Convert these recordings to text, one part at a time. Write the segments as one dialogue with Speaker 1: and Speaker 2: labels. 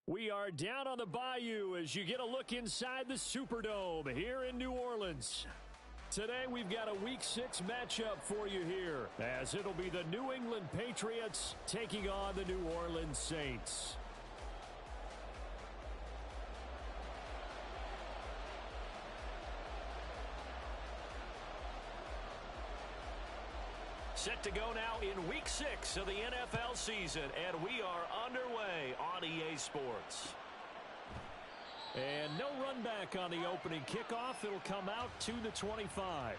Speaker 1: We are down on the bayou as you get a look inside the Superdome here in New Orleans. Today we've got a Week 6 matchup for you here, as it'll be the New England Patriots taking on the New Orleans Saints. Set to go now in Week 6 of the NFL season, and we are underway on EA Sports. And no run back on the opening kickoff. It'll come out to the 25.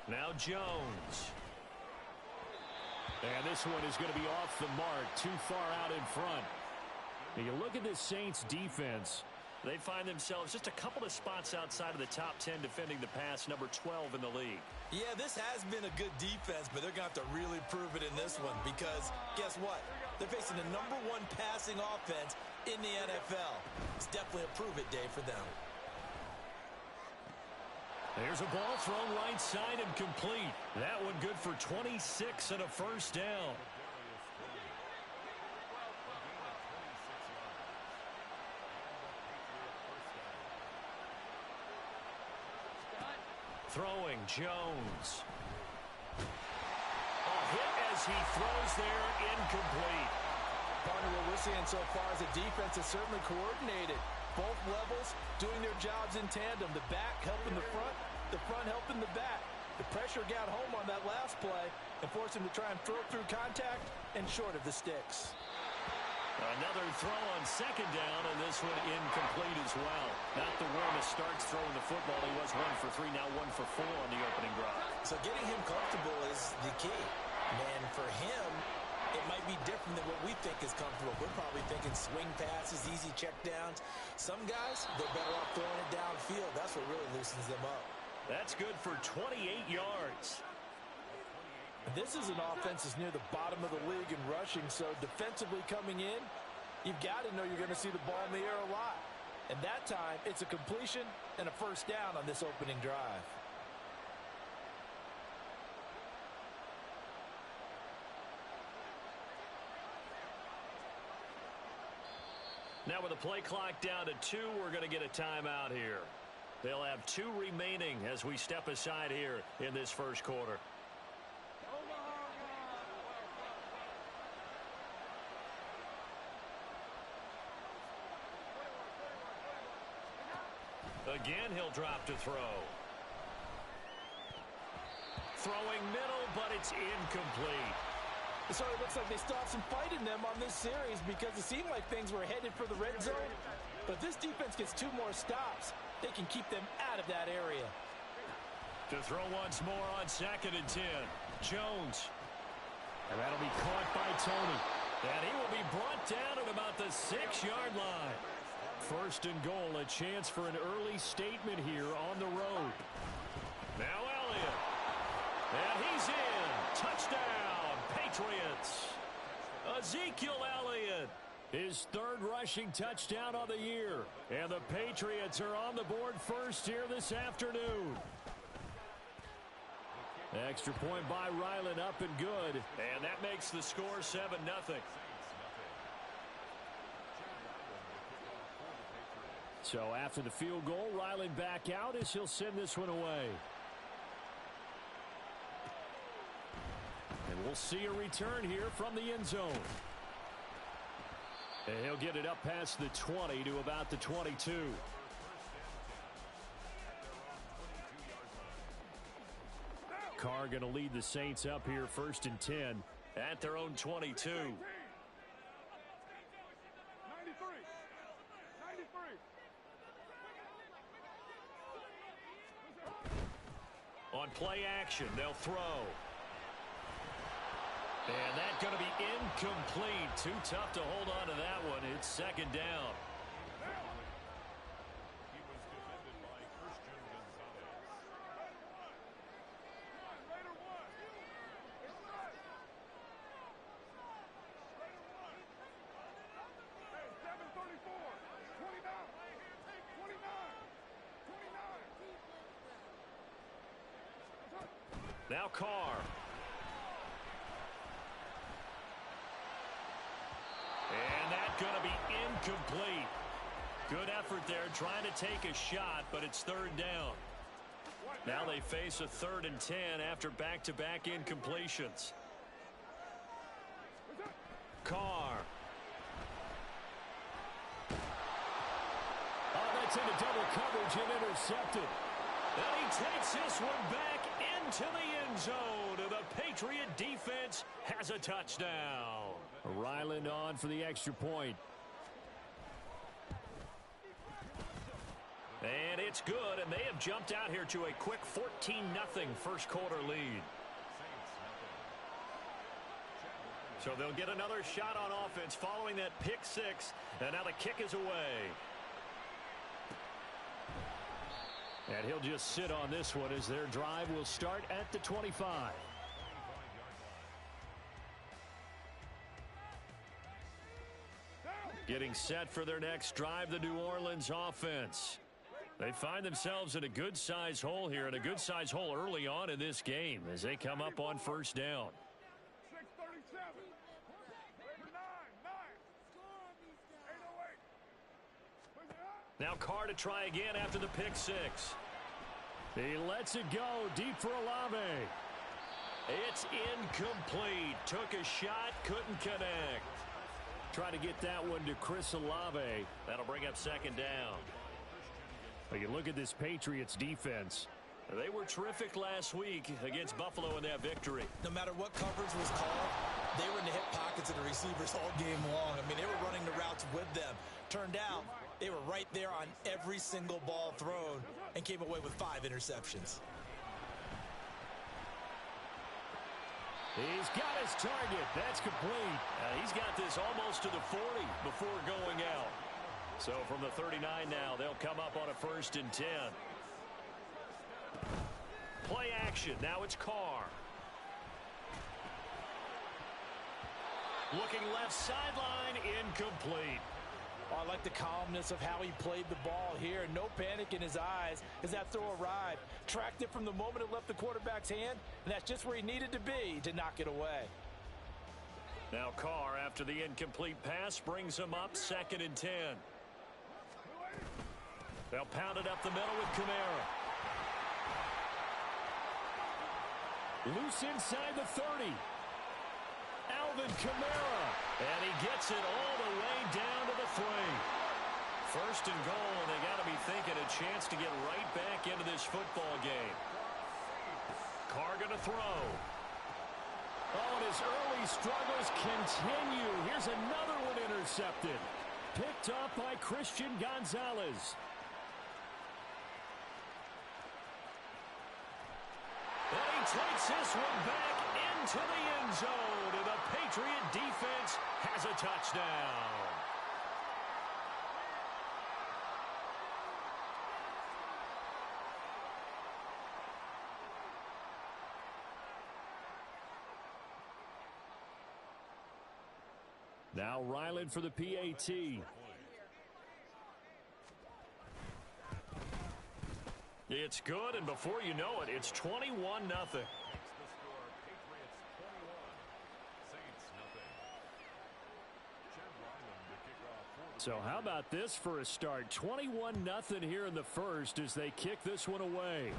Speaker 1: Now Jones. And this one is going to be off the mark, too far out in front. Now you look at this Saints defense. They find themselves just a couple of spots outside of the top 10 defending the pass, number 12 in the league.
Speaker 2: Yeah, this has been a good defense, but they're going to have to really prove it in this one because guess what? They're facing the number 1 passing offense in the NFL. It's definitely a prove-it day for them.
Speaker 1: There's a ball thrown right side and complete. That one good for 26 and a first down. Throwing Jones. A hit as he throws there, incomplete.
Speaker 3: Partner, what we're seeing so far is the defense is certainly coordinated. Both levels doing their jobs in tandem. The back helping the front helping the back. The pressure got home on that last play and forced him to try and throw through contact and short of the sticks.
Speaker 1: Another throw on second down, and this one incomplete as well. Not the warmest starts throwing the football. He was 1 for 3, now 1 for 4 on the opening drive.
Speaker 2: So getting him comfortable is the key. And for him, it might be different than what we think is comfortable. We're probably thinking swing passes, easy checkdowns. Some guys, they're better off throwing it downfield. That's what really loosens them up.
Speaker 1: That's good for 28 yards.
Speaker 3: This is an offense that's near the bottom of the league in rushing, so defensively coming in, you've got to know you're going to see the ball in the air a lot. And that time, it's a completion and a first down on this opening drive.
Speaker 1: Now with the play clock down to 2, we're going to get a timeout here. They'll have 2 remaining as we step aside here in this first quarter. Again, he'll drop to throw. Throwing middle, but it's incomplete.
Speaker 3: So it looks like they still have some fight in them on this series because it seemed like things were headed for the red zone. But this defense gets 2 more stops. They can keep them out of that area.
Speaker 1: To throw once more on 2nd and 10. Jones. And that'll be caught by Tony. And he will be brought down at about the 6-yard line. First and goal, a chance for an early statement here on the road. Now Elliott. And he's in. Touchdown, Patriots. Ezekiel Elliott. His 3rd rushing touchdown of the year. And the Patriots are on the board first here this afternoon. Extra point by Ryland, up and good. And that makes the score 7-0. So after the field goal, Ryland back out as he'll send this one away. And we'll see a return here from the end zone. And he'll get it up past the 20 to about the 22. Carr going to lead the Saints up here 1st and 10 at their own 22.
Speaker 4: 93.
Speaker 1: On play action, they'll throw. And that's going to be incomplete. Too tough to hold on to that one. It's 2nd down.
Speaker 4: He was defended by Christian Gonzalez.
Speaker 1: Now Carr. And that's going to be incomplete. Good effort there trying to take a shot, but it's third down. Now they face a 3rd and 10 after back-to-back incompletions. Carr. Oh, that's into double coverage and intercepted. And he takes this one back into the end zone. And the Patriot defense has a touchdown. Ryland on for the extra point. And it's good, and they have jumped out here to a quick 14-0 first quarter lead. So they'll get another shot on offense following that pick six, and now the kick is away. And he'll just sit on this one as their drive will start at the 25. Getting set for their next drive, the New Orleans offense. They find themselves in a good-sized hole here, and a good-sized hole early on in this game as they come up on first down.
Speaker 4: 6:37. Number 9. 808.
Speaker 1: Now Carr to try again after the pick six. He lets it go deep for Olave. It's incomplete. Took a shot, couldn't connect. Try to get that one to Chris Olave. That'll bring up second down. But you look at this Patriots defense. They were terrific last week against Buffalo in that victory.
Speaker 2: No matter what coverage was called, they were in the hip pockets of the receivers all game long. I mean, they were running the routes with them. Turned out, they were right there on every single ball thrown and came away with 5 interceptions.
Speaker 1: He's got his target. That's complete. He's got this almost to the 40 before going out. So from the 39 now, they'll come up on a 1st and 10. Play action. Now it's Carr. Looking left sideline, incomplete.
Speaker 3: Oh, I like the calmness of how he played the ball here. No panic in his eyes as that throw arrived. Tracked it from the moment it left the quarterback's hand, and that's just where he needed to be to knock it away.
Speaker 1: Now Carr, after the incomplete pass, brings him up 2nd and 10. They'll pound it up the middle with Kamara. Loose inside the 30. Alvin Kamara. And he gets it all the way down to the 3. 1st and goal, and they got to be thinking a chance to get right back into this football game. Carr going to throw. Oh, and his early struggles continue. Here's another one intercepted. Picked up by Christian Gonzalez. And he takes this one back into the end zone, and the Patriot defense has a touchdown. Now Ryland for the PAT. It's good, and before you know it, it's 21-0. So how about this for a start? 21-0 here in the first as they kick this one away.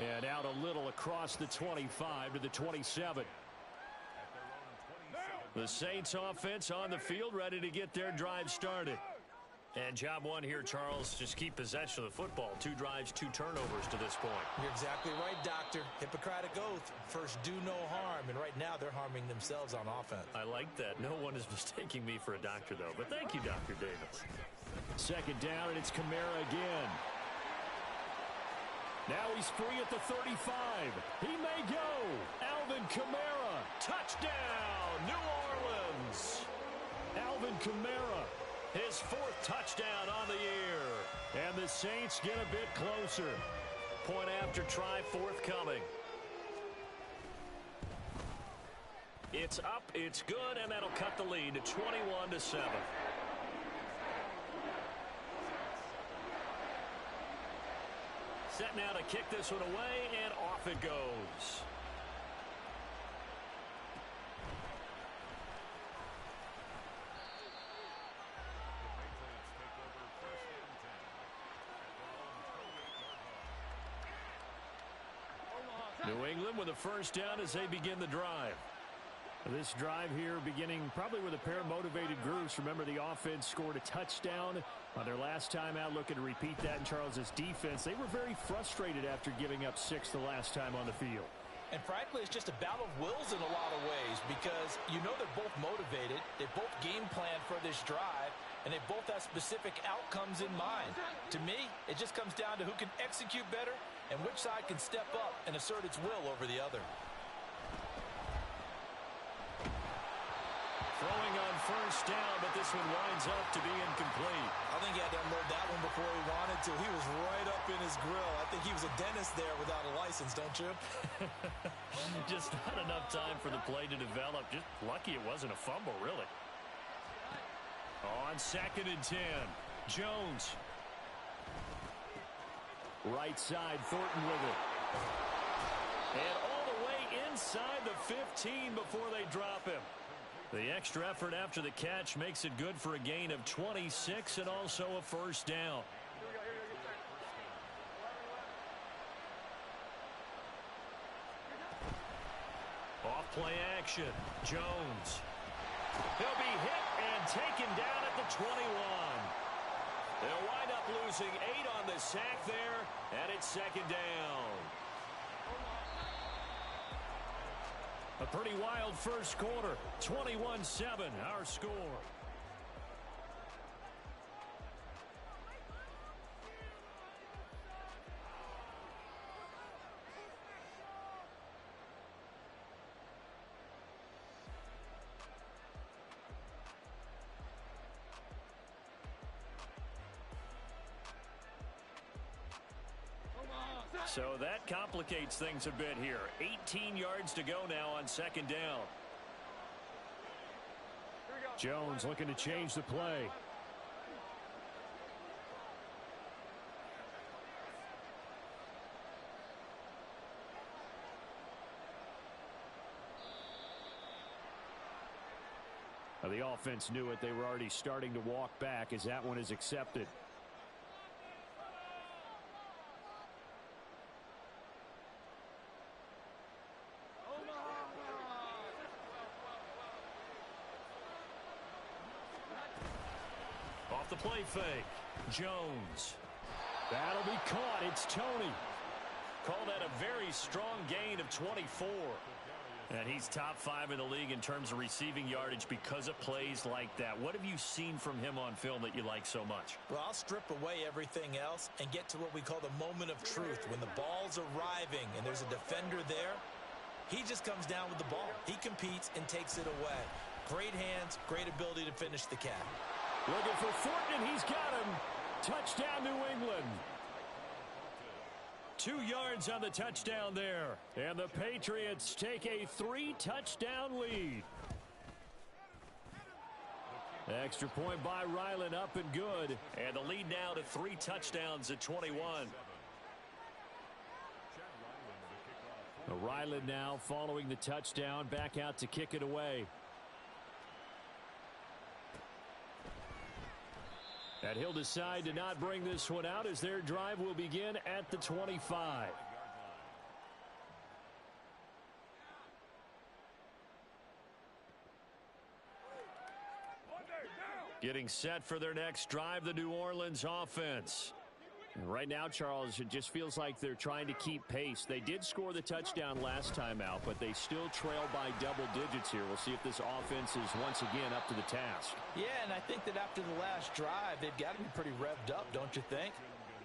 Speaker 1: And out a little across the 25 to the 27. The Saints offense on the field, ready to get their drive started. And job one here, Charles, just keep possession of the football. 2 drives, 2 turnovers to this point.
Speaker 2: You're exactly right, Doctor. Hippocratic oath. First, do no harm. And right now, they're harming themselves on offense.
Speaker 1: I like that. No one is mistaking me for a doctor, though. But thank you, Dr. Davis. 2nd down, and it's Kamara again. Now he's free at the 35. He may go. Alvin Kamara. Touchdown, New Orleans. Alvin Kamara. His 4th touchdown on the year. And the Saints get a bit closer. Point after try forthcoming. It's up, it's good, and that'll cut the lead to 21-7. Set now to kick this one away, and off it goes. New England with a first down as they begin the drive. This drive here beginning probably with a pair of motivated groups. Remember, the offense scored a touchdown on their last time out, looking to repeat that in Charles's defense. They were very frustrated after giving up 6 the last time on the field.
Speaker 3: And frankly, it's just a battle of wills in a lot of ways because you know they're both motivated. They both game plan for this drive, and they both have specific outcomes in mind. To me, it just comes down to who can execute better and which side can step up and assert its will over the other.
Speaker 1: Throwing on first down, but this one winds up to be incomplete.
Speaker 2: I think he had to unload that one before he wanted to. He was right up in his grill. I think he was a dentist there without a license, don't you?
Speaker 1: Just not enough time for the play to develop. Just lucky it wasn't a fumble, really. On 2nd and 10, Jones. Right side, Thornton with it. And all the way inside the 15 before they drop him. The extra effort after the catch makes it good for a gain of 26 and also a first down. Off play action. Jones. He'll be hit and taken down at the 21. They'll wind up losing 8 on the sack there, and it's 2nd down. A pretty wild first quarter. 21-7, our score. So that complicates things a bit here. 18 yards to go now on 2nd down. Jones looking to change the play. Now the offense knew it. They were already starting to walk back as that one is accepted. Off the play fake. Jones. That'll be caught. It's Tony. Called that a very strong gain of 24. And he's top 5 in the league in terms of receiving yardage because of plays like that. What have you seen from him on film that you like so much?
Speaker 2: Well, I'll strip away everything else and get to what we call the moment of truth. When the ball's arriving and there's a defender there, he just comes down with the ball. He competes and takes it away. Great hands, great ability to finish the catch.
Speaker 1: Looking for Thornton, and he's got him. Touchdown, New England. 2 yards on the touchdown there. And the Patriots take a 3-touchdown lead. Extra point by Ryland, up and good. And the lead now to 3 touchdowns at 21. Ryland now following the touchdown, back out to kick it away. And he'll decide to not bring this one out as their drive will begin at the 25. Getting set for their next drive, the New Orleans offense. And right now, Charles, it just feels like they're trying to keep pace. They did score the touchdown last time out, but they still trail by double digits here. We'll see if this offense is once again up to the task.
Speaker 3: Yeah, and I think that after the last drive, they've got to be pretty revved up, don't you think?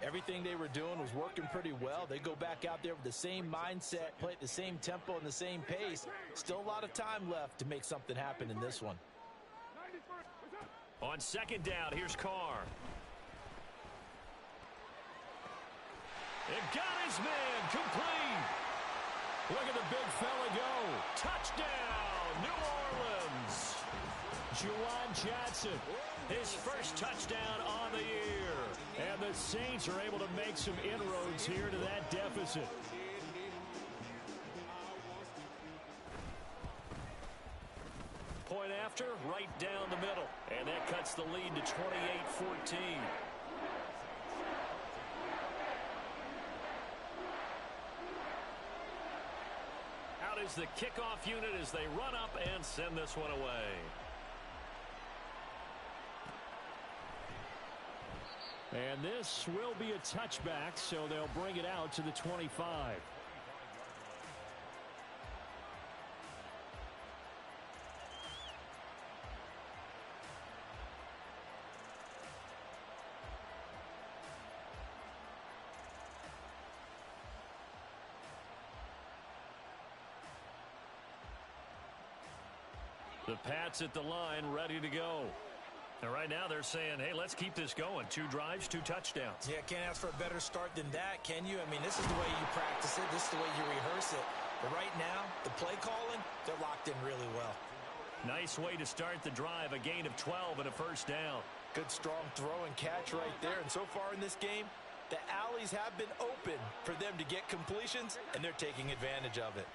Speaker 3: Everything they were doing was working pretty well. They go back out there with the same mindset, play at the same tempo and the same pace. Still a lot of time left to make something happen in this one.
Speaker 1: On 2nd down, here's Carr. It got his man complete. Look at the big fella go. Touchdown, New Orleans. Juwan Johnson, his first touchdown on the year. And the Saints are able to make some inroads here to that deficit. Point after, right down the middle. And that cuts the lead to 28-14. Out is the kickoff unit as they run up and send this one away. And this will be a touchback, so they'll bring it out to the 25. The Pats at the line, ready to go. And right now they're saying, hey, let's keep this going. 2 drives, 2 touchdowns.
Speaker 2: Yeah, can't ask for a better start than that, can you? I mean, this is the way you practice it. This is the way you rehearse it. But right now, the play calling, they're locked in really well.
Speaker 1: Nice way to start the drive. A gain of 12 and a first down.
Speaker 3: Good, strong throw and catch right there. And so far in this game, the alleys have been open for them to get completions, and they're taking advantage of it.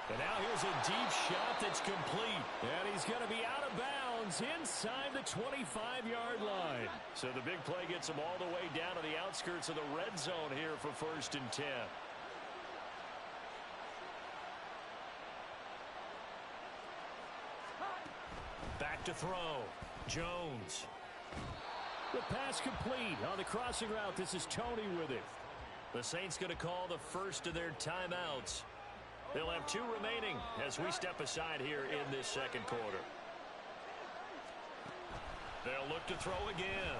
Speaker 1: And now here's a deep shot that's complete. And he's going to be out of bounds inside the 25-yard line. So the big play gets him all the way down to the outskirts of the red zone here for 1st and 10. Back to throw. Jones. The pass complete on the crossing route. This is Tony with it. The Saints going to call the first of their timeouts. They'll have 2 remaining as we step aside here in this second quarter. They'll look to throw again.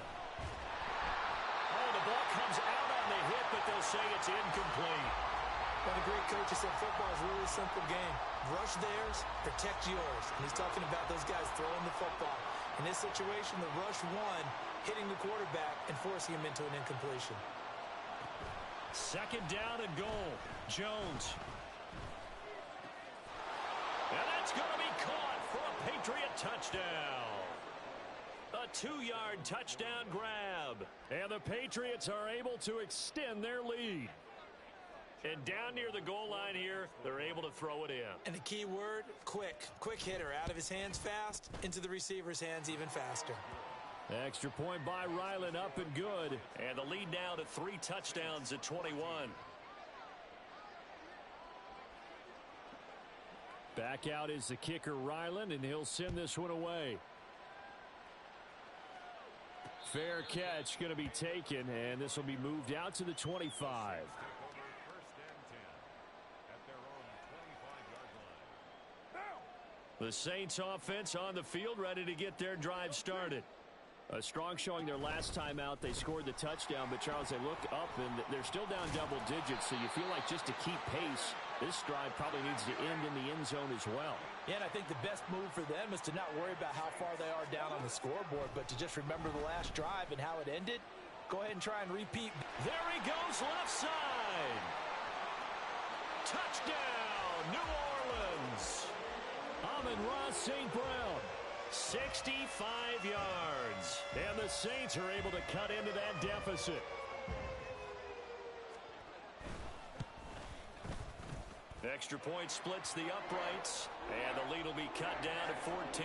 Speaker 1: Oh, the ball comes out on the hit, but they'll say it's incomplete.
Speaker 2: One of the great coaches said football is really a simple game. Rush theirs, protect yours. And he's talking about those guys throwing the football. In this situation, the rush won, hitting the quarterback and forcing him into an incompletion.
Speaker 1: 2nd down and goal. Jones. And that's going to be caught for a Patriot touchdown. A 2-yard touchdown grab. And the Patriots are able to extend their lead. And down near the goal line here, they're able to throw it in.
Speaker 2: And the key word, quick. Quick hitter, out of his hands fast, into the receiver's hands even faster.
Speaker 1: Extra point by Ryland, up and good. And the lead now to 3 touchdowns at 21. Back out is the kicker, Ryland, and he'll send this one away. Fair catch going to be taken, and this will be moved out to the 25. The Saints offense on the field, ready to get their drive started. A strong showing their last time out. They scored the touchdown, but Charles, they look up and they're still down double digits, so you feel like just to keep pace, this drive probably needs to end in the end zone as well.
Speaker 3: Yeah, and I think the best move for them is to not worry about how far they are down on the scoreboard, but to just remember the last drive and how it ended. Go ahead and try and repeat.
Speaker 1: There he goes, left side. Touchdown, New Orleans. Amon-Ra St. Brown. 65 yards. And the Saints are able to cut into that deficit. Extra point splits the uprights. And the lead will be cut down to 14.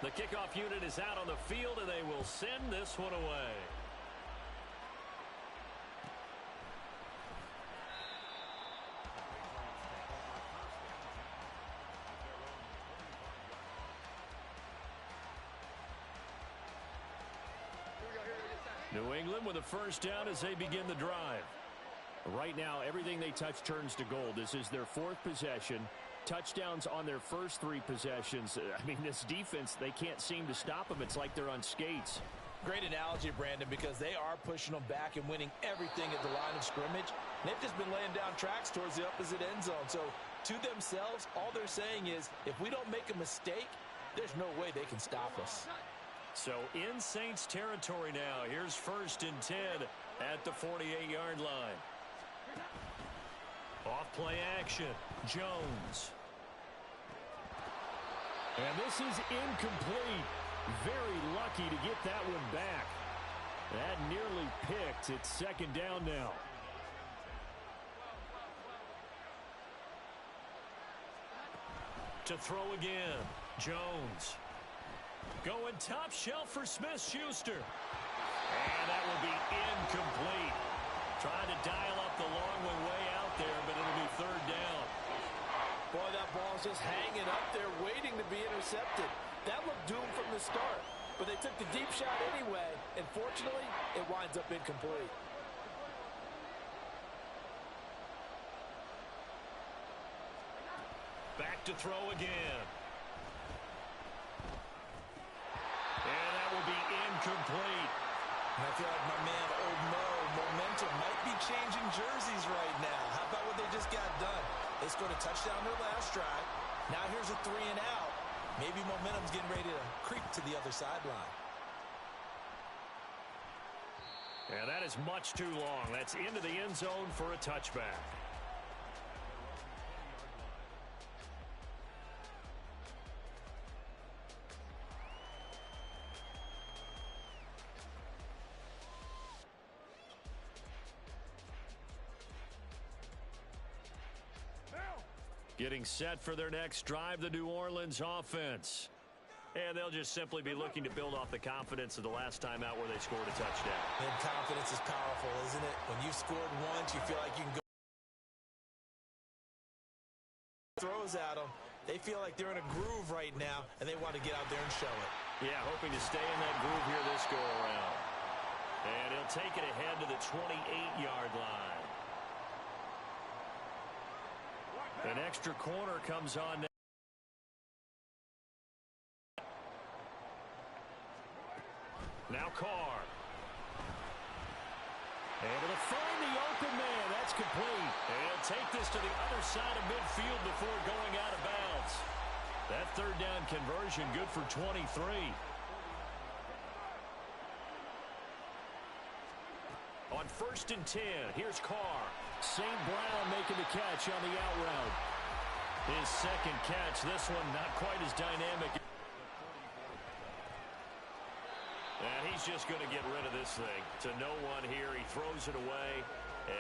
Speaker 1: The kickoff unit is out on the field, and they will send this one away. New England with a first down as they begin the drive. Right now, everything they touch turns to gold. This is their 4th possession. Touchdowns on their first 3 possessions. I mean, this defense, they can't seem to stop them. It's like they're on skates.
Speaker 3: Great analogy, Brandon, because they are pushing them back and winning everything at the line of scrimmage. They've just been laying down tracks towards the opposite end zone. So, to themselves, all they're saying is, if we don't make a mistake, there's no way they can stop us.
Speaker 1: So in Saints territory now. Here's 1st and 10 at the 48-yard line. Off play action. Jones. And this is incomplete. Very lucky to get that one back. That nearly picked. It's 2nd down now. To throw again. Jones. Going top shelf for Smith-Schuster. And that will be incomplete. Trying to dial up the long one way out there, but it'll be 3rd down.
Speaker 3: Boy, that ball's just hanging up there, waiting to be intercepted. That looked doomed from the start, but they took the deep shot anyway, and fortunately, it winds up incomplete.
Speaker 1: Back to throw again. And that will be incomplete.
Speaker 2: And I feel like my man, Old Mo, momentum might be changing jerseys right now. How about what they just got done? They scored a touchdown their last drive. Now here's a 3 and out. Maybe momentum's getting ready to creep to the other sideline.
Speaker 1: And that is much too long. That's into the end zone for a touchback. Getting set for their next drive, the New Orleans offense. And they'll just simply be looking to build off the confidence of the last time out where they scored a touchdown.
Speaker 2: And confidence is powerful, isn't it? When you've scored once, you feel like you can go. Throws at them. They feel like they're in a groove right now, and they want to get out there and show it.
Speaker 1: Yeah, hoping to stay in that groove here this go-around. And he'll take it ahead to the 28-yard line. An extra corner comes on now. Now Carr. Able to find the open man. That's complete. And take this to the other side of midfield before going out of bounds. That 3rd down conversion good for 23. On 1st and 10, here's Carr. St. Brown making the catch on the out route. His 2nd catch, this one not quite as dynamic. And he's just going to get rid of this thing to no one here. He throws it away,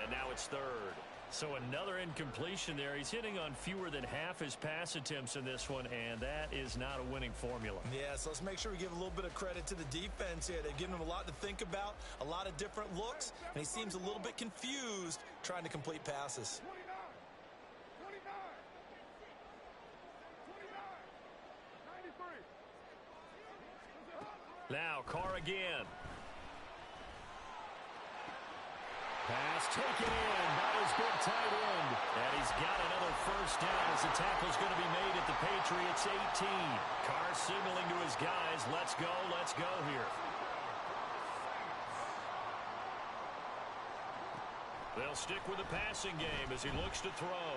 Speaker 1: and now it's 3rd. So another incompletion there. He's hitting on fewer than half his pass attempts in this one, and that is not a winning formula.
Speaker 2: Yeah, so let's make sure we give a little bit of credit to the defense here. They've given him a lot to think about, a lot of different looks, and he seems a little bit confused trying to complete passes.
Speaker 4: 29, 93.
Speaker 1: Now Carr again. Pass taken in by his big tight end. And he's got another 1st down as the tackle's going to be made at the Patriots 18. Carr signaling to his guys, let's go here. They'll stick with the passing game as he looks to throw.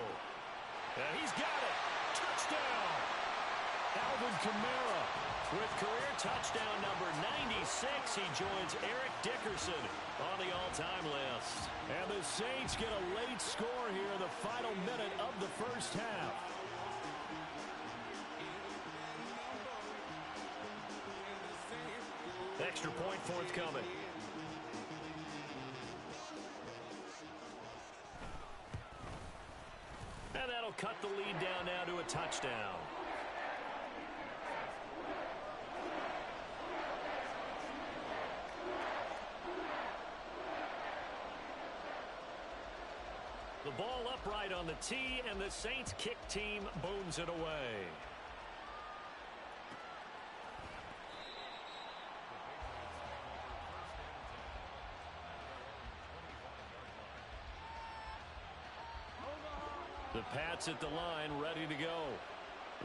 Speaker 1: And he's got it. Touchdown. Alvin Kamara with career touchdown number 96. He joins Eric Dickerson on the all-time list. And the Saints get a late score here in the final minute of the 1st half. Extra point forthcoming. And that'll cut the lead down now to a touchdown. The ball upright on the tee, and the Saints kick team booms it away. The Pats at the line, ready to go.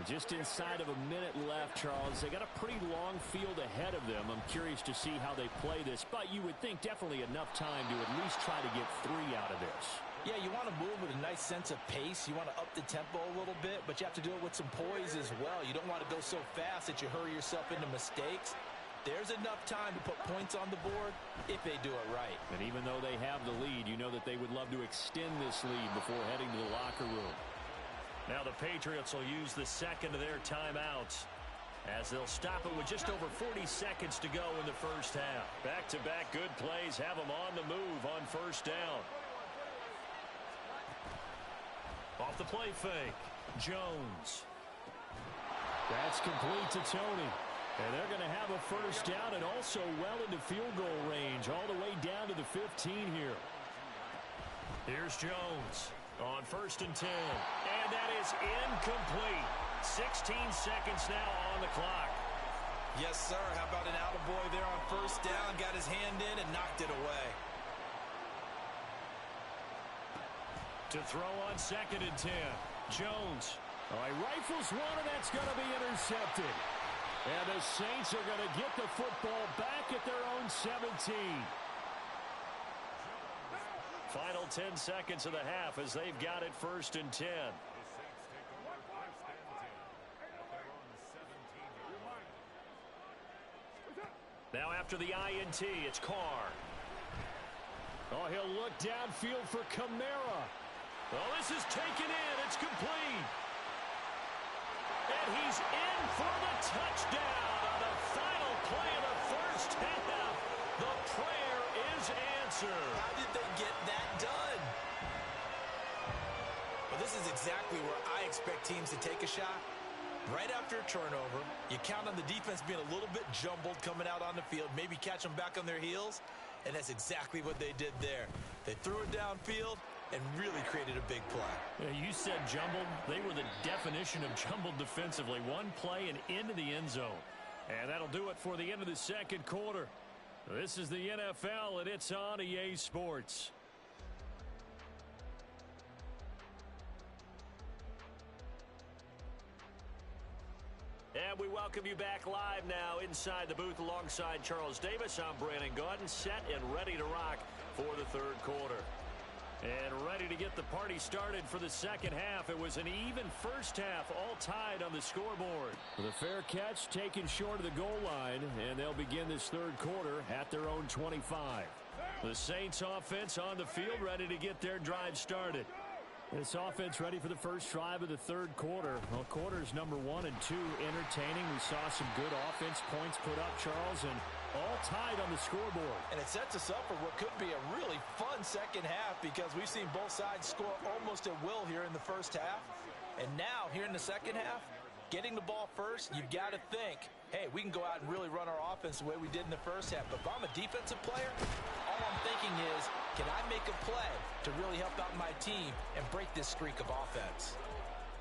Speaker 1: Just inside of a minute left, Charles. They got a pretty long field ahead of them. I'm curious to see how they play this, but you would think definitely enough time to at least try to get 3 out of this.
Speaker 3: Yeah, you want to move with a nice sense of pace. You want to up the tempo a little bit, but you have to do it with some poise as well. You don't want to go so fast that you hurry yourself into mistakes. There's enough time to put points on the board if they do it right.
Speaker 1: And even though they have the lead, you know that they would love to extend this lead before heading to the locker room. Now the Patriots will use the second of their timeouts as they'll stop it with just over 40 seconds to go in the first half. Back-to-back good plays have them on the move on first down. Off the play fake, Jones. That's complete to Tony. And they're going to have a first down and also well into field goal range all the way down to the 15 here. Here's Jones on 1st and 10. And that is incomplete. 16 seconds now on the clock.
Speaker 3: Yes, sir. How about an attaboy there on first down? Got his hand in and knocked it away.
Speaker 1: To throw on 2nd and 10. Jones. Oh, he rifles one, and that's going to be intercepted. And the Saints are going to get the football back at their own 17. Final 10 seconds of the half as they've got it 1st and 10. Now after the INT, it's Carr. Oh, he'll look downfield for Kamara. Oh, this is taken in. It's complete. And he's in for the touchdown on the final play of the first half. The prayer is answered.
Speaker 3: How did they get that done? Well, this is exactly where I expect teams to take a shot. Right after a turnover, you count on the defense being a little bit jumbled coming out on the field, maybe catch them back on their heels, and that's exactly what they did there. They threw it downfield and really created a big play.
Speaker 1: Yeah, you said jumbled. They were the definition of jumbled defensively. One play and into the end zone. And that'll do it for the end of the second quarter. This is the NFL, and it's on EA Sports. And we welcome you back live now inside the booth alongside Charles Davis. I'm Brandon Gaudin, set and ready to rock for the third quarter. And ready to get the party started for the second half. It was an even first half, all tied on the scoreboard. The fair catch taken short of the goal line, and they'll begin this third quarter at their own 25. The Saints offense on the field, ready to get their drive started. This offense ready for the first drive of the third quarter. Well, quarters number 1 and 2 entertaining. We saw some good offense points put up, Charles, and all tied on the scoreboard.
Speaker 3: And it sets us up for what could be a really fun second half because we've seen both sides score almost at will here in the first half. And now, here in the second half, getting the ball first, you've got to think, hey, we can go out and really run our offense the way we did in the first half. But if I'm a defensive player, all I'm thinking is, can I make a play to really help out my team and break this streak of offense?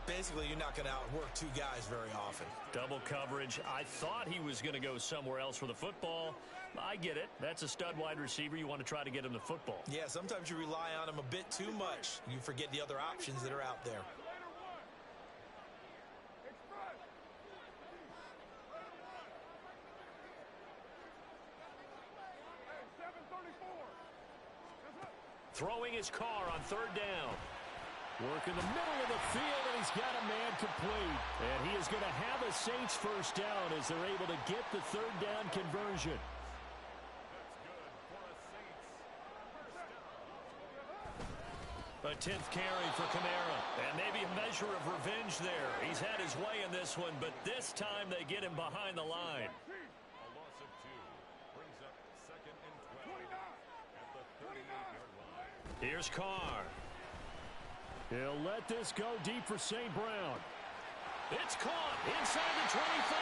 Speaker 3: Basically, you're not going to outwork two guys very often.
Speaker 1: Double coverage. I thought he was going to go somewhere else for the football. I get it. That's a stud wide receiver. You want to try to get him the football.
Speaker 3: Yeah, sometimes you rely on him a bit too much. You forget the other options that are out there.
Speaker 1: Throwing his car on third down. Work in the middle of the field, and he's got a man complete. And he is going to have a Saints first down as they're able to get the third down conversion. A 10th carry for Kamara. And maybe a measure of revenge there. He's had his way in this one, but this time they get him behind the line.
Speaker 4: A loss of 2 brings up 2nd and 12 at the 38-yard line.
Speaker 1: Here's Carr. He'll let this go deep for St. Brown. It's caught inside the 25.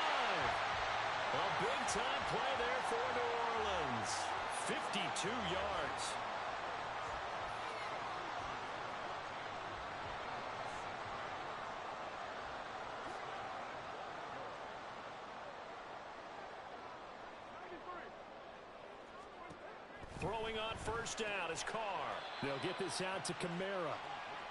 Speaker 1: A big-time play there for New Orleans. 52 yards. Throwing on first down is Carr. They'll get this out to Kamara.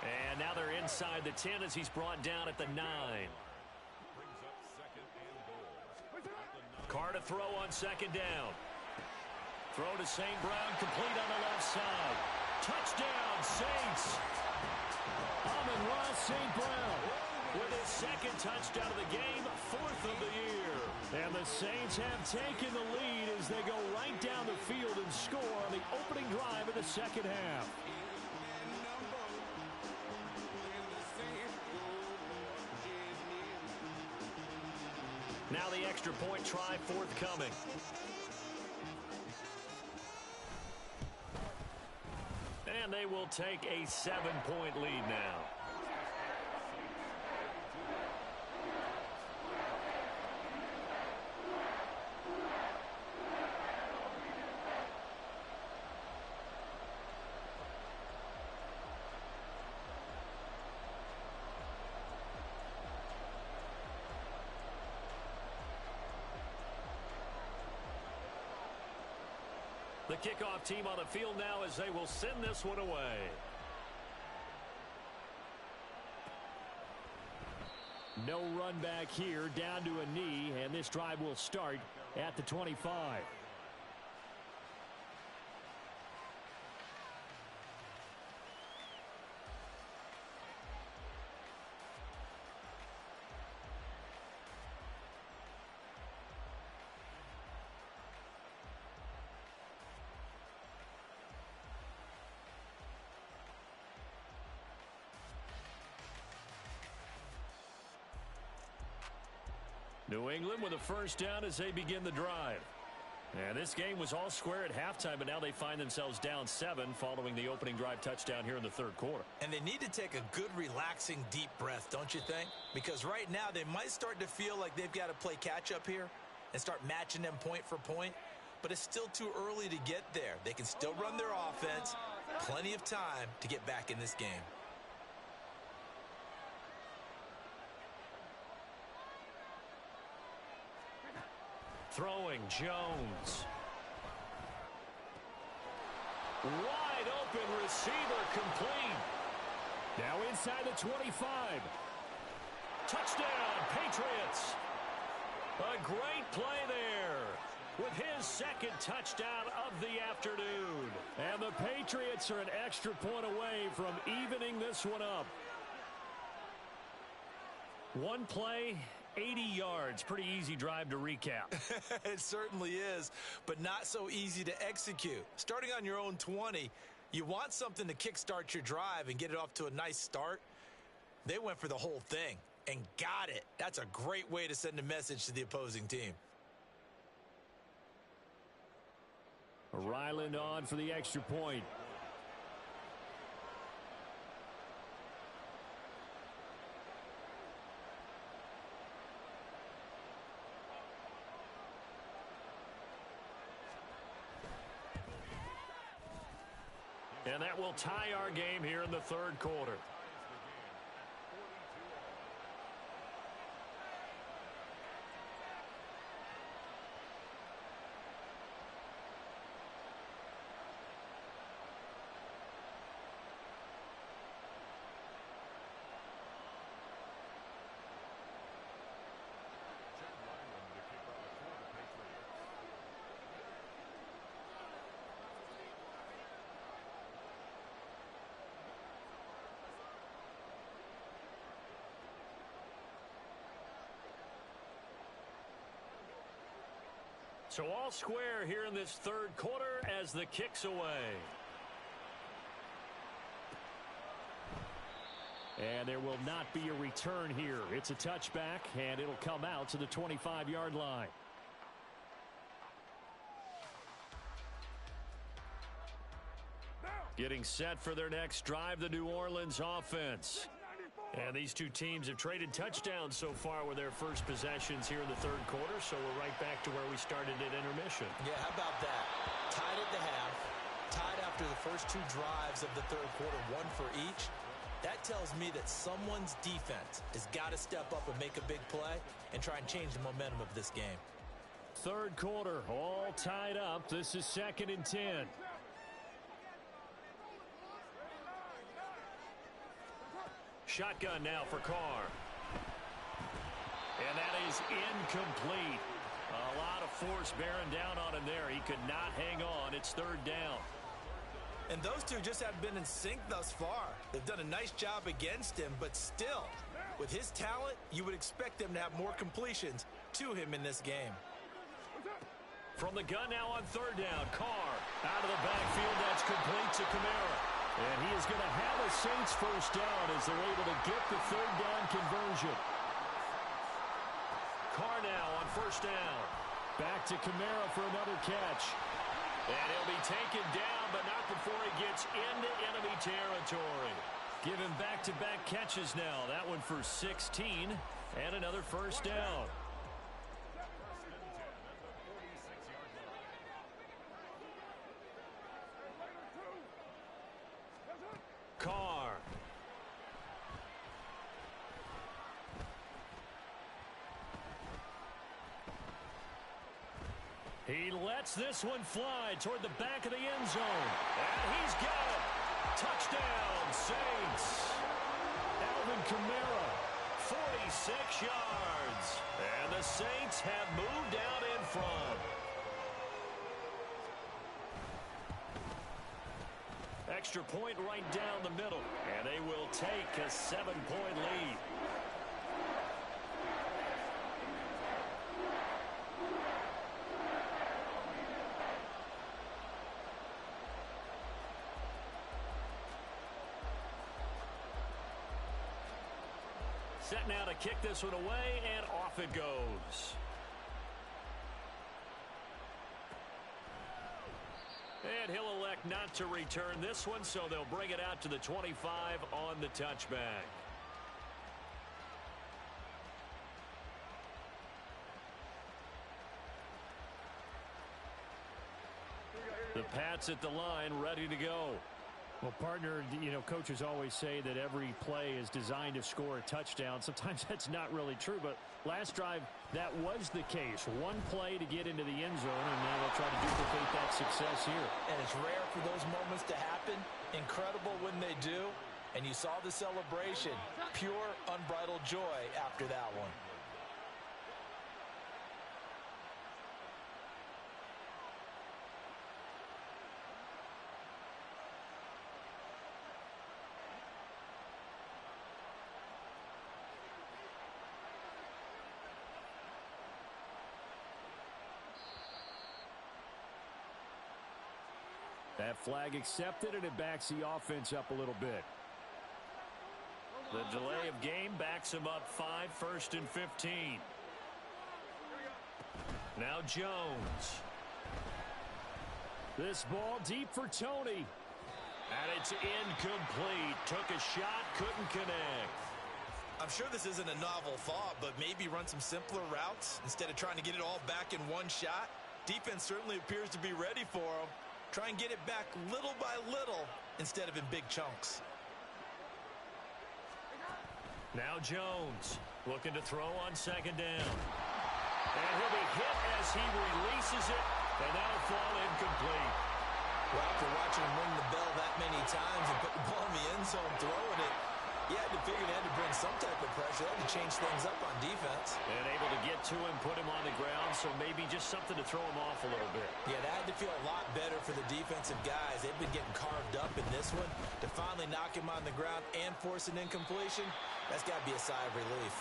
Speaker 1: And now they're inside the 10 as he's brought down at the 9.
Speaker 4: Brings up 2nd and goal.
Speaker 1: Carr to throw on second down. Throw to St. Brown, complete on the left side. Touchdown, Saints. Amon-Ra St. Brown. with his second touchdown of the game, 4th of the year. And the Saints have taken the lead as they go right down the field and score on the opening drive of the second half. Now the extra point try forthcoming. And they will take a 7-point lead now. The kickoff team on the field now as they will send this one away. No run back here, down to a knee, and this drive will start at the 25. New England with a first down as they begin the drive. And this game was all square at halftime, but now they find themselves down 7 following the opening drive touchdown here in the third quarter.
Speaker 2: And they need to take a good, relaxing, deep breath, don't you think? Because right now they might start to feel like they've got to play catch-up here and start matching them point for point. But it's still too early to get there. They can still run their offense. Plenty of time to get back in this game.
Speaker 1: Throwing, Jones. Wide open receiver, complete. Now inside the 25. Touchdown, Patriots. A great play there with his second touchdown of the afternoon. And the Patriots are an extra point away from evening this one up. One play, 80 yards. Pretty easy drive to recap.
Speaker 2: It certainly is, but not so easy to execute. Starting on your own 20, you want something to kickstart your drive and get it off to a nice start. They went for the whole thing and got it. That's a great way to send a message to the opposing team.
Speaker 1: Ryland on for the extra point. And that will tie our game here in the third quarter. So all square here in this third quarter as the kick's away. And there will not be a return here. It's a touchback, and it'll come out to the 25-yard line. Getting set for their next drive, the New Orleans offense. And these two teams have traded touchdowns so far with their first possessions here in the third quarter, so we're right back to where we started at intermission.
Speaker 2: Yeah, how about that? Tied at the half, tied after the first two drives of the third quarter, one for each. That tells me that someone's defense has got to step up and make a big play and try and change the momentum of this game.
Speaker 1: Third quarter, all tied up. This is 2nd and 10. Shotgun now for Carr. And that is incomplete. A lot of force bearing down on him there. He could not hang on. It's third down.
Speaker 2: And those two just haven't been in sync thus far. They've done a nice job against him, but still, With his talent, you would expect them to have more completions to him in this game.
Speaker 1: From the gun now on third down. Carr out of the backfield. That's complete to Kamara. And he is going to have a Saints first down as they're able to get the third down conversion. Carr now on first down. Back to Kamara for another catch. And he'll be taken down, but not before he gets into enemy territory. Give him back-to-back catches now. That one for 16 and another first down. Carr. He lets this one fly toward the back of the end zone. And he's got it. Touchdown, Saints. Alvin Kamara, 46 yards. And the Saints have moved out in front. Extra point right down the middle. And they will take a 7-point lead. Set now to kick this one away, and off it goes. And he'll elect not to return this one, so they'll bring it out to the 25 on the touchback. The Pats at the line, ready to go.
Speaker 5: Well, partner, you know, coaches always say that every play is designed to score a touchdown. Sometimes that's not really true, but last drive, that was the case. One play to get into the end zone, and now they'll try to duplicate that success here.
Speaker 3: And it's rare for those moments to happen. Incredible when they do. And you saw the celebration. Pure, unbridled joy after that one.
Speaker 5: That flag accepted, and it backs the offense up a little bit.
Speaker 1: The delay of game backs him up 5, 1st and 15. Now Jones.
Speaker 5: This ball deep for Tony.
Speaker 1: And it's incomplete. Took a shot, couldn't connect.
Speaker 2: I'm sure this isn't a novel thought, but maybe run some simpler routes instead of trying to get it all back in one shot. Defense certainly appears to be ready for him. Try and get it back little by little instead of in big chunks.
Speaker 1: Now Jones looking to throw on second down. And he'll be hit as he releases it, and that'll fall incomplete.
Speaker 2: Well, after watching him ring the bell that many times and put the ball in the end zone throwing it, you had to figure they had to bring some type of pressure. They had to change things up on defense.
Speaker 1: And able to get to him, put him on the ground, so maybe just something to throw him off a little bit.
Speaker 2: Yeah, that had to feel a lot better for the defensive guys. They've been getting carved up in this one. To finally knock him on the ground and force an incompletion, that's got to be a sigh of relief.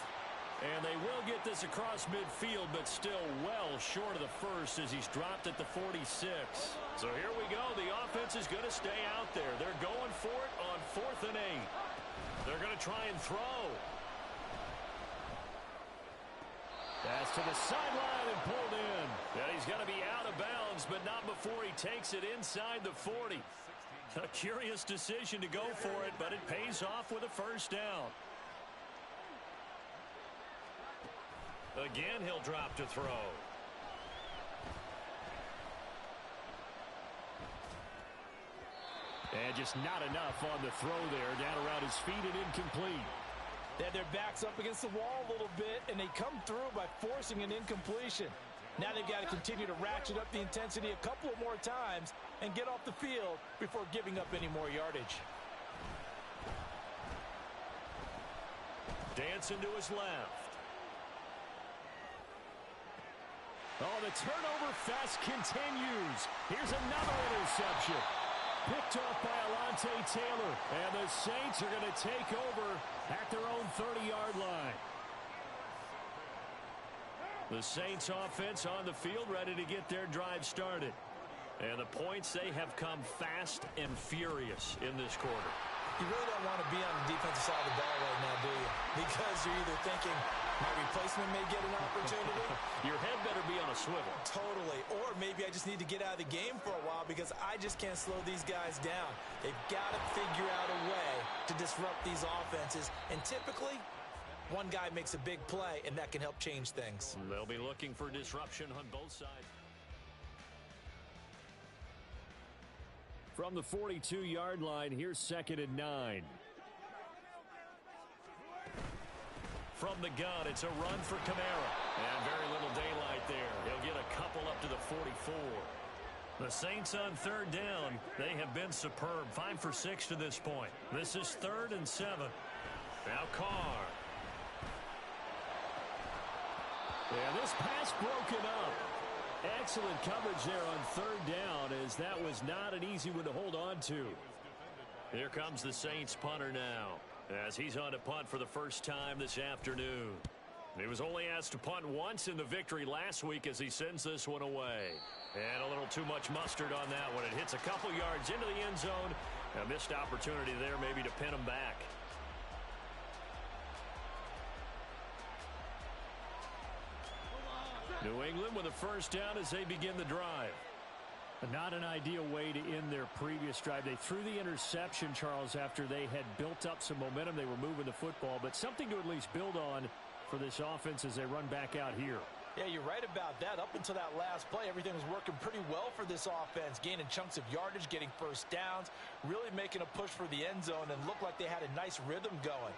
Speaker 1: And they will get this across midfield, but still well short of the first as he's dropped at the 46. So here we go. The offense is going to stay out there. They're going for it on 4th and 8. They're going to try and throw. Pass to the sideline and pulled in. Yeah, he's going to be out of bounds, but not before he takes it inside the 40. A curious decision to go for it, but it pays off with a first down. Again, he'll drop to throw.
Speaker 5: And just not enough on the throw there. Down around his feet and incomplete.
Speaker 3: They had their backs up against the wall a little bit, and they come through by forcing an incompletion. Now they've got to continue to ratchet up the intensity a couple of more times and get off the field before giving up any more yardage.
Speaker 1: Dancing to his left.
Speaker 5: Oh, the turnover fest continues. Here's another interception. Picked off by Alontae Taylor. And the Saints are going to take over at their own 30-yard line. The Saints offense on the field ready to get their drive started. And the points, they have come fast and furious in this quarter.
Speaker 2: You really don't want to be on the defensive side of the ball right now, do you? Because you're either thinking, my replacement may get an opportunity.
Speaker 5: Your head better be on a swivel.
Speaker 2: Totally. Or maybe I just need to get out of the game for a while because I just can't slow these guys down. They've got to figure out a way to disrupt these offenses. And typically, one guy makes a big play, and that can help change things.
Speaker 5: They'll be looking for disruption on both sides. From the 42-yard line, here's 2nd and 9. From the gun, it's a run for Kamara. And very little daylight there. He'll get a couple up to the 44. The Saints on 3rd down. They have been superb. 5 for 6 to this point. This is 3rd and 7. Now Carr. Yeah, this pass broken up. Excellent coverage there on 3rd down, as that was not an easy one to hold on to. Here comes the Saints punter now, as he's on to punt for the first time this afternoon. He was only asked to punt once in the victory last week as he sends this one away. And a little too much mustard on that one. It hits a couple yards into the end zone. A missed opportunity there maybe to pin him back. New England with a first down as they begin the drive. Not an ideal way to end their previous drive. They threw the interception, Charles, after they had built up some momentum. They were moving the football, but something to at least build on for this offense as they run back out here.
Speaker 3: Yeah, you're right about that. Up until that last play, everything was working pretty well for this offense, gaining chunks of yardage, getting first downs, really making a push for the end zone, and looked like they had a nice rhythm going.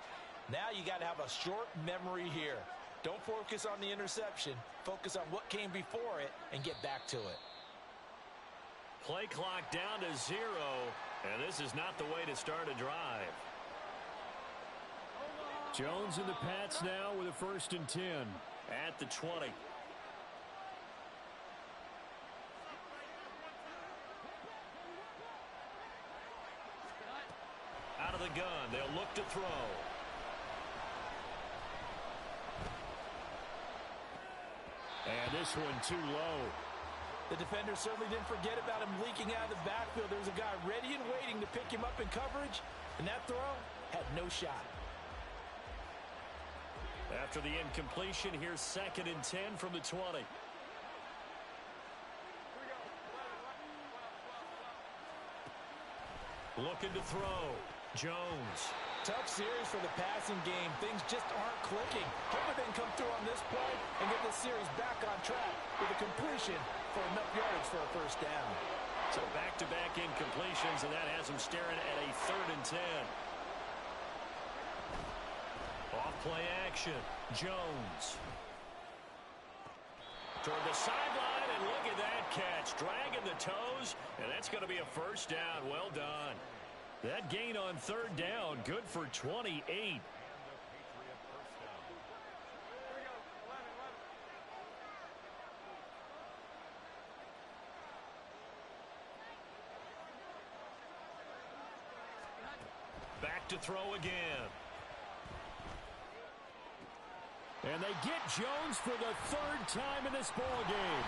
Speaker 3: Now you got to have a short memory here. Don't focus on the interception. Focus on what came before it and get back to it.
Speaker 5: Play clock down to 0, and this is not the way to start a drive. Jones and the Pats now with a 1st and 10 at the 20. Out of the gun, they'll look to throw. And this one too low.
Speaker 3: The defender certainly didn't forget about him leaking out of the backfield. There was a guy ready and waiting to pick him up in coverage, and that throw had no shot.
Speaker 5: After the incompletion, here's 2nd and 10 from the 20. Looking to throw. Jones.
Speaker 3: Tough series for the passing game. Things just aren't clicking. Hopefully they can come through on this play and get this series back on track with a completion for enough yards for a first down.
Speaker 5: So back-to-back incompletions, and that has them staring at a 3rd and 10. Off play action. Jones. Toward the sideline, and look at that catch. Dragging the toes, and that's going to be a first down. Well done. That gain on 3rd down, good for 28. Back to throw again. And they get Jones for the 3rd time in this ball game.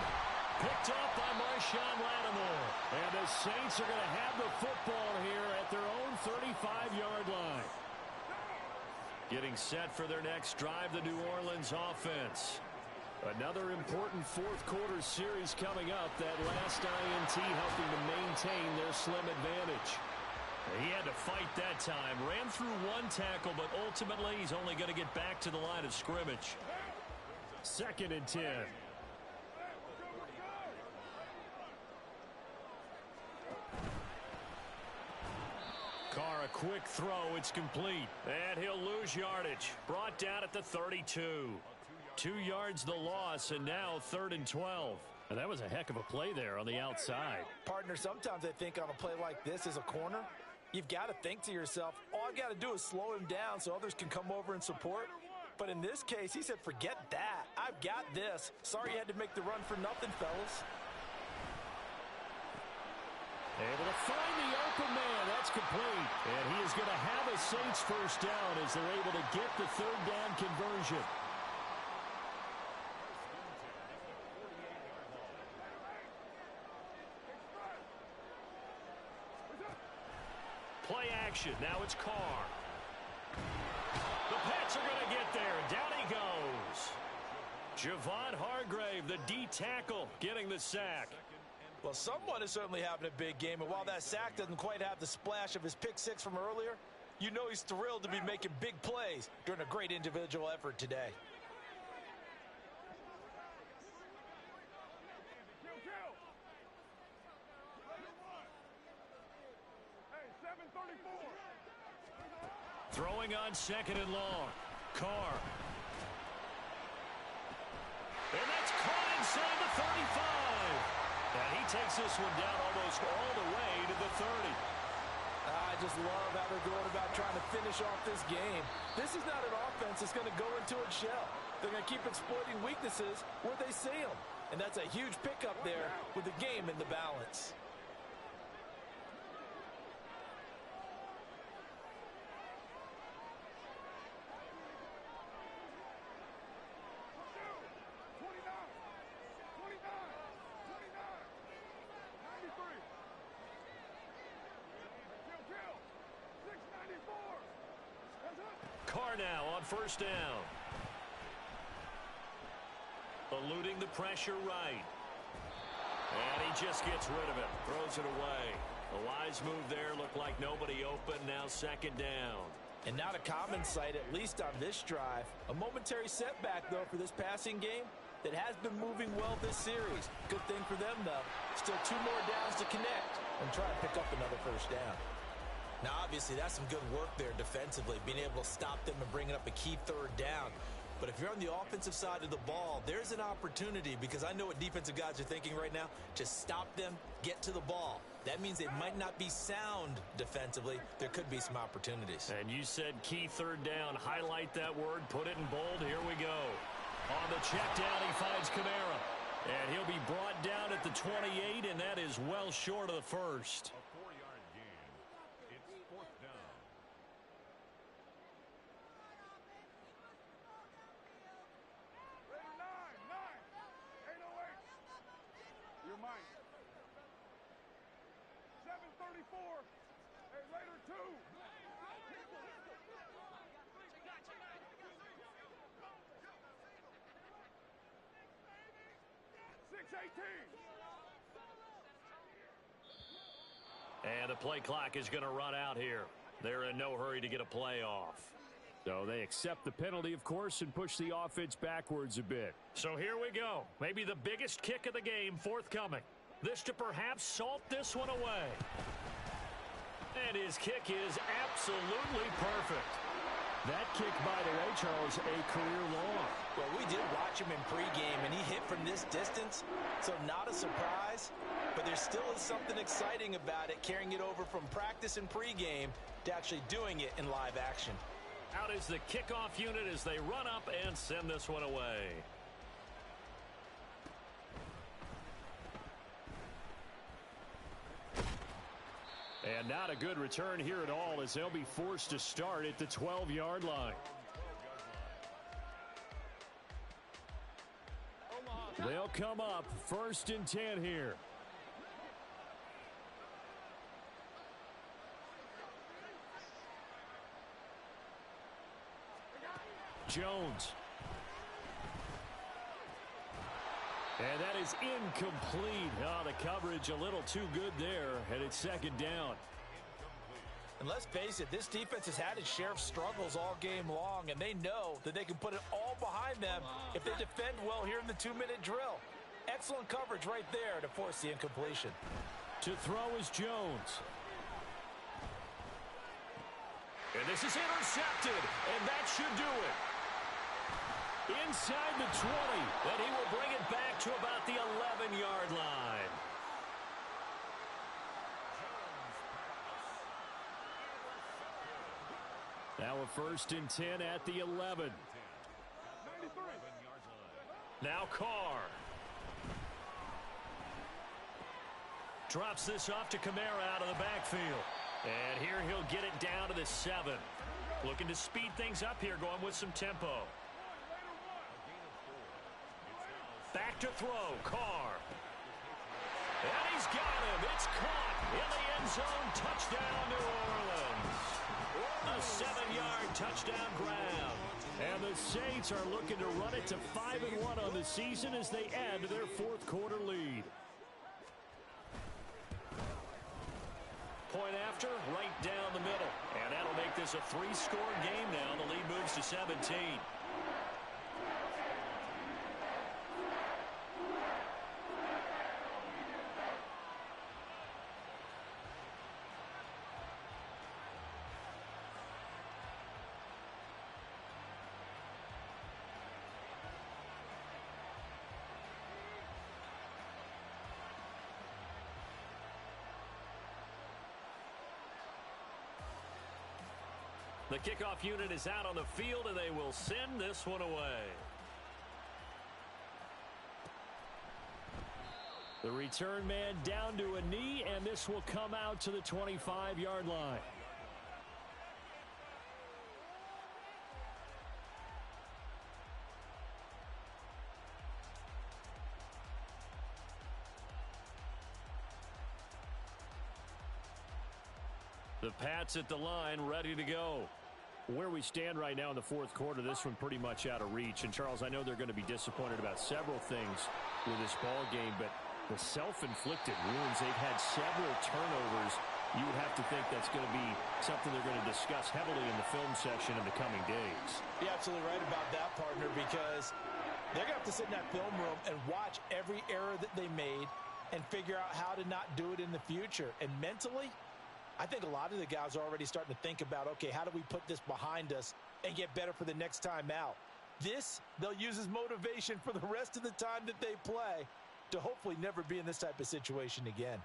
Speaker 5: Picked up by Marshawn Lattimore. And the Saints are going to have the football here at their own 35-yard line. Getting set for their next drive, the New Orleans offense. Another important 4th quarter series coming up. That last INT helping to maintain their slim advantage. He had to fight that time. Ran through one tackle, but ultimately he's only going to get back to the line of scrimmage. 2nd and 10. Carr, a quick throw. It's complete. And he'll lose yardage. Brought down at the 32. 2 yards the loss, and now 3rd and 12. And that was a heck of a play there on the outside.
Speaker 3: Partner, sometimes I think on a play like this as a corner, you've got to think to yourself, all I've got to do is slow him down so others can come over and support. But in this case, he said, forget that. I've got this. Sorry you had to make the run for nothing, fellas.
Speaker 1: Able to find the open man. That's complete. And he is going to have a Saints first down as they're able to get the third down conversion. Play action. Now it's Carr. The Pats are going to get there. Down he goes. Javon Hargrave, the D tackle, getting the sack.
Speaker 3: Well, someone is certainly having a big game, and while that sack doesn't quite have the splash of his pick six from earlier, you know he's thrilled to be making big plays during a great individual effort today.
Speaker 1: Throwing on second and long. Carr. And that's caught inside the 35. And he takes this one down almost all the way to the 30.
Speaker 3: I just love how they're going about trying to finish off this game. This is not an offense that's going to go into its shell. They're going to keep exploiting weaknesses where they see them. And that's a huge pickup there with the game in the balance.
Speaker 1: Carr now on first down. Eluding the pressure right. And he just gets rid of it. Throws it away. The wise move there. Looked like nobody open. Now second down.
Speaker 3: And not a common sight, at least on this drive. A momentary setback, though, for this passing game that has been moving well this series. Good thing for them, though. Still 2 more downs to connect and try to pick up another first down.
Speaker 2: Now, obviously, that's some good work there defensively, being able to stop them and bringing up a key third down. But if you're on the offensive side of the ball, there's an opportunity, because I know what defensive guys are thinking right now. Just stop them, get to the ball. That means they might not be sound defensively. There could be some opportunities.
Speaker 1: And you said key third down. Highlight that word. Put it in bold. Here we go. On the check down, he finds Kamara. And he'll be brought down at the 28, and that is well short of the first.
Speaker 4: A 4-yard gain. It's fourth down.
Speaker 6: You're mine. 734. Hey, later, 2. 618.
Speaker 1: And the play clock is going to run out here. They're in no hurry to get a play off. So they accept the penalty, of course, and push the offense backwards a bit. So here we go. Maybe the biggest kick of the game forthcoming. This to perhaps salt this one away. And his kick is absolutely perfect. That kick, by the way, Charles, a career long.
Speaker 3: Well, we did watch him in pregame, and he hit from this distance, so not a surprise. But there still is something exciting about it, carrying it over from practice and pregame to actually doing it in live action.
Speaker 1: Out is the kickoff unit as they run up and send this one away. And not a good return here at all, as they'll be forced to start at the 12-yard line. They'll come up 1st and 10 here. Jones. And that is incomplete. Oh, the coverage a little too good there, and it's second down.
Speaker 3: And let's face it, this defense has had its share of struggles all game long, and they know that they can put it all behind them if they defend well here in the 2-minute drill. Excellent coverage right there to force the incompletion.
Speaker 1: To throw is Jones. And this is intercepted, and that should do it. Inside the 20, and he will bring it back to about the 11-yard line. Now a 1st and 10 at the 11. Now Carr. Drops this off to Kamara out of the backfield. And here he'll get it down to the 7. Looking to speed things up here, going with some tempo. Back to throw, Carr. And he's got him. It's caught in the end zone. Touchdown, New Orleans. A 7-yard touchdown grab. And the Saints are looking to run it to 5-1 on the season as they add to their fourth quarter lead. Point after, right down the middle. And that'll make this a 3-score game now. The lead moves to 17. The kickoff unit is out on the field, and they will send this one away. The return man down to a knee, and this will come out to the 25-yard line. The Pats at the line, ready to go. Where we stand right now in the fourth quarter, this one pretty much out of reach. And, Charles, I know they're going to be disappointed about several things with this ball game, but the self-inflicted wounds, they've had several turnovers. You would have to think that's going to be something they're going to discuss heavily in the film session in the coming days.
Speaker 3: You're absolutely right about that, partner, because they're going to have to sit in that film room and watch every error that they made and figure out how to not do it in the future. And mentally, I think a lot of the guys are already starting to think about, okay, how do we put this behind us and get better for the next time out? This, they'll use as motivation for the rest of the time that they play to hopefully never be in this type of situation again.